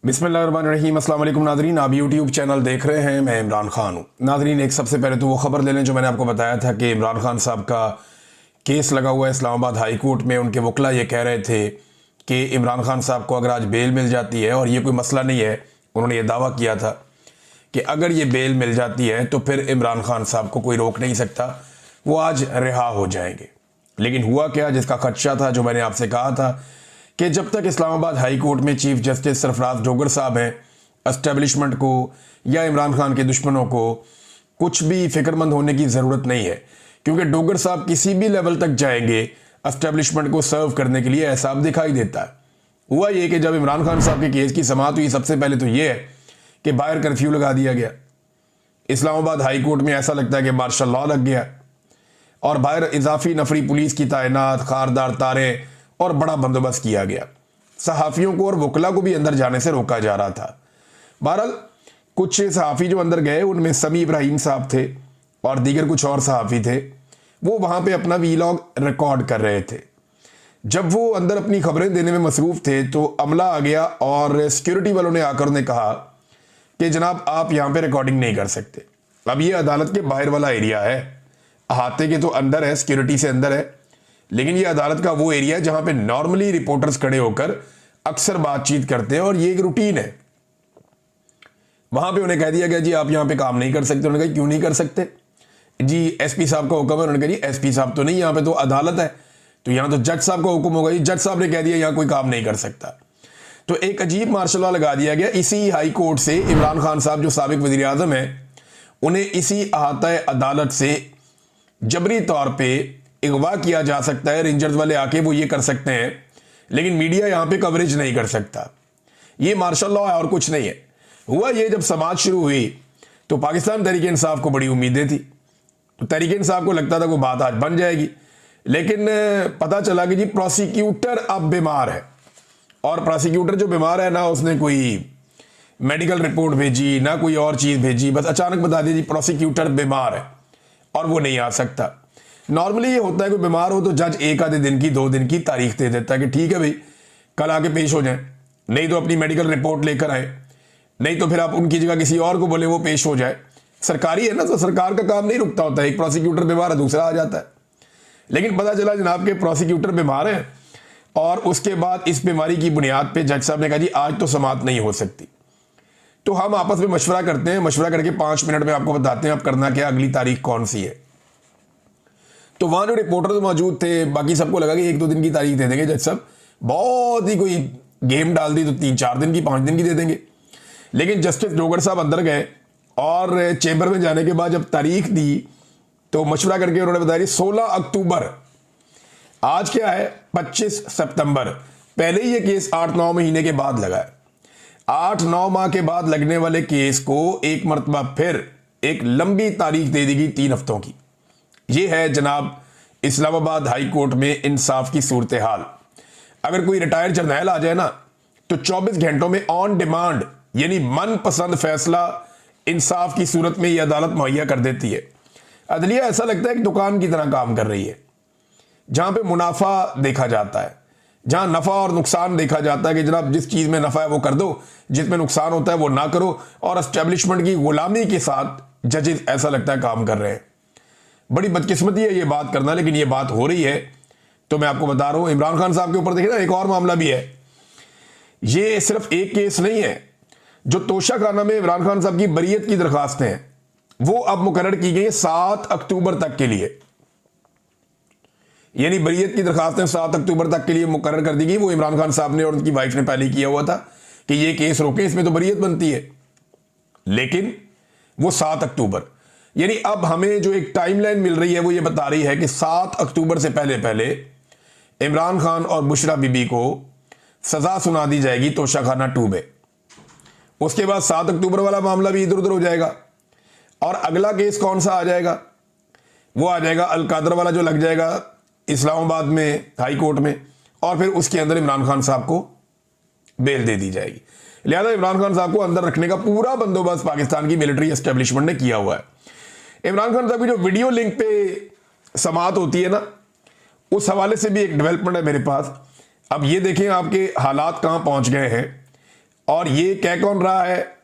बिस्मिल्लाहिर्रहमानिर्रहीम। अस्सलाम वालेकुम नाज़रीन, आप यूट्यूब चैनल देख रहे हैं। मैं इमरान खान हूँ। नाज़रीन, एक सबसे पहले तो वो ख़बर ले लें जो मैंने आपको बताया था कि इमरान खान साहब का केस लगा हुआ है इस्लामाबाद हाई कोर्ट में। उनके वकला ये कह रहे थे कि इमरान खान साहब को अगर आज बेल मिल जाती है, और ये कोई मसला नहीं है, उन्होंने ये दावा किया था कि अगर ये बेल मिल जाती है तो फिर इमरान खान साहब को कोई रोक नहीं सकता, वो आज रिहा हो जाएंगे। लेकिन हुआ क्या, जिसका खदशा था, जो मैंने आपसे कहा था कि जब तक इस्लामाबाद हाई कोर्ट में चीफ जस्टिस सरफराज डोगर साहब हैं, एस्टेब्लिशमेंट को या इमरान खान के दुश्मनों को कुछ भी फिक्रमंद होने की ज़रूरत नहीं है, क्योंकि डोगर साहब किसी भी लेवल तक जाएंगे एस्टेब्लिशमेंट को सर्व करने के लिए, ऐसा अब दिखाई देता है। हुआ ये कि जब इमरान खान साहब के केस की समाअत हुई, सबसे पहले तो ये है कि बाहर कर्फ्यू लगा दिया गया। इस्लामाबाद हाई कोर्ट में ऐसा लगता है कि मार्शल लॉ लग गया, और बाहर इजाफी नफरी पुलिस की तैनात, खारदार तारे और बड़ा बंदोबस्त किया गया। सहाफ़ियों को और वकला को भी अंदर जाने से रोका जा रहा था। बहरहाल कुछ सहाफ़ी जो अंदर गए, उनमें समी इब्राहिम साहब थे और दीगर कुछ और सहाफ़ी थे। वो वहाँ पे अपना वीलॉग रिकॉर्ड कर रहे थे। जब वो अंदर अपनी खबरें देने में मसरूफ़ थे तो अमला आ गया और सिक्योरिटी वालों ने आकर उन्हें कहा कि जनाब, आप यहाँ पे रिकॉर्डिंग नहीं कर सकते। अब ये अदालत के बाहर वाला एरिया है, अहाते के तो अंदर है, सिक्योरिटी से अंदर है, लेकिन ये अदालत का वो एरिया है जहां पे नॉर्मली रिपोर्टर्स खड़े होकर अक्सर बातचीत करते हैं, और ये एक रूटीन है। वहां पे उन्हें कह दिया गया, जी आप यहां पे काम नहीं कर सकते। उन्होंने कहा, क्यों नहीं कर सकते जी? एसपी साहब का हुक्म है। उन्होंने कहा, जी एसपी साहब तो नहीं, यहां पे तो अदालत है, तो यहां तो जज साहब का हुक्म होगा। जी जज साहब ने कह दिया यहां कोई काम नहीं कर सकता। तो एक अजीब मार्शल लॉ लगा दिया गया। इसी हाई कोर्ट से इमरान खान साहब जो साबिक वजीर आजम है, उन्हें इसी अहाता अदालत से जबरी तौर पर अगवा किया जा सकता है। रेंजर्स वाले आके वो ये कर सकते हैं, लेकिन मीडिया यहां पे कवरेज नहीं कर सकता। ये मार्शल लॉ है और कुछ नहीं है। हुआ ये, जब समाज शुरू हुई तो पाकिस्तान तहरीक इंसाफ को बड़ी उम्मीदें थी। तो तहरीक इंसाफ को लगता था कोई बात आज बन जाएगी, लेकिन पता चला कि जी प्रोसिक्यूटर अब बीमार है। और प्रोसिक्यूटर जो बीमार है, ना उसने कोई मेडिकल रिपोर्ट भेजी, ना कोई और चीज भेजी, बस अचानक बता दी जी प्रोसिक्यूटर बीमार है और वो नहीं आ सकता। नॉर्मली ये होता है, कोई बीमार हो तो जज एक आधे दिन की, 2 दिन की तारीख दे देता है कि ठीक है भाई, कल आके पेश हो जाए, नहीं तो अपनी मेडिकल रिपोर्ट लेकर आए, नहीं तो फिर आप उनकी जगह किसी और को बोले वो पेश हो जाए। सरकारी है ना, तो सरकार का काम नहीं रुकता होता है। एक प्रोसिक्यूटर बीमार है, दूसरा आ जाता है। लेकिन पता चला जनाब के प्रोसिक्यूटर बीमार है, और उसके बाद इस बीमारी की बुनियाद पर जज साहब ने कहा, जी आज तो समाअत नहीं हो सकती। तो हम आपस में मशवरा करते हैं, मशवरा करके 5 मिनट में आपको बताते हैं अब करना क्या, अगली तारीख कौन सी है। तो वहां जो रिपोर्टर मौजूद थे, बाकी सबको लगा कि 1-2 दिन की तारीख दे देंगे जज साहब, बहुत ही कोई गेम डाल दी तो 3-4 दिन की, 5 दिन की दे देंगे। लेकिन जस्टिस डोगर साहब अंदर गए और चेंबर में जाने के बाद जब तारीख दी तो मशवरा करके उन्होंने बताया 16 अक्टूबर। आज क्या है, 25 सितंबर। पहले ही ये केस 8-9 महीने के बाद लगा है। 8-9 माह के बाद लगने वाले केस को एक मरतबा फिर एक लंबी तारीख दे दी गई, 3 हफ्तों की। ये है जनाब इस्लामाबाद हाई कोर्ट में इंसाफ की सूरत हाल। अगर कोई रिटायर्ड जर्नैल आ जाए ना, तो 24 घंटों में ऑन डिमांड, यानी मनपसंद फैसला इंसाफ की सूरत में ये अदालत मुहैया कर देती है। अदलिया ऐसा लगता है कि दुकान की तरह काम कर रही है, जहां पे मुनाफा देखा जाता है, जहां नफा और नुकसान देखा जाता है कि जनाब जिस चीज में नफा है वो कर दो, जिसमें नुकसान होता है वो ना करो। और एस्टेब्लिशमेंट की गुलामी के साथ जजेस ऐसा लगता है काम कर रहे हैं। बड़ी बदकिस्मती है ये बात करना, लेकिन ये बात हो रही है। तो मैं आपको बता रहा हूं, इमरान खान साहब के ऊपर देखिए ना, एक और मामला भी है। ये सिर्फ एक केस नहीं है। जो तोशा खाना में इमरान खान साहब की बरीयत की दरखास्तें हैं, वो अब मुकर्रर की गई 7 अक्टूबर तक के लिए। यानी बरीयत की दरखास्तें 7 अक्टूबर तक के लिए मुकर्रर कर दी गई। वो इमरान खान साहब ने और उनकी वाइफ ने पहले किया हुआ था कि ये केस रोके, इसमें तो बरीयत बनती है, लेकिन वो 7 अक्टूबर। यानी अब हमें जो एक टाइमलाइन मिल रही है वो ये बता रही है कि 7 अक्टूबर से पहले पहले इमरान खान और बुशरा बीबी को सजा सुना दी जाएगी तोशा खाना 2 में। उसके बाद 7 अक्टूबर वाला मामला भी इधर उधर हो जाएगा, और अगला केस कौन सा आ जाएगा? वो आ जाएगा अलकादर वाला, जो लग जाएगा इस्लामाबाद में हाई कोर्ट में, और फिर उसके अंदर इमरान खान साहब को बेल दे दी जाएगी। लिहाजा इमरान खान साहब को अंदर रखने का पूरा बंदोबस्त पाकिस्तान की मिलिट्री एस्टेब्लिशमेंट ने किया हुआ है। इमरान खान साहब की जो वीडियो लिंक पे समाअत होती है ना, उस हवाले से भी एक डेवलपमेंट है मेरे पास। अब ये देखें आपके हालात कहां पहुंच गए हैं, और ये कह कौन रहा है?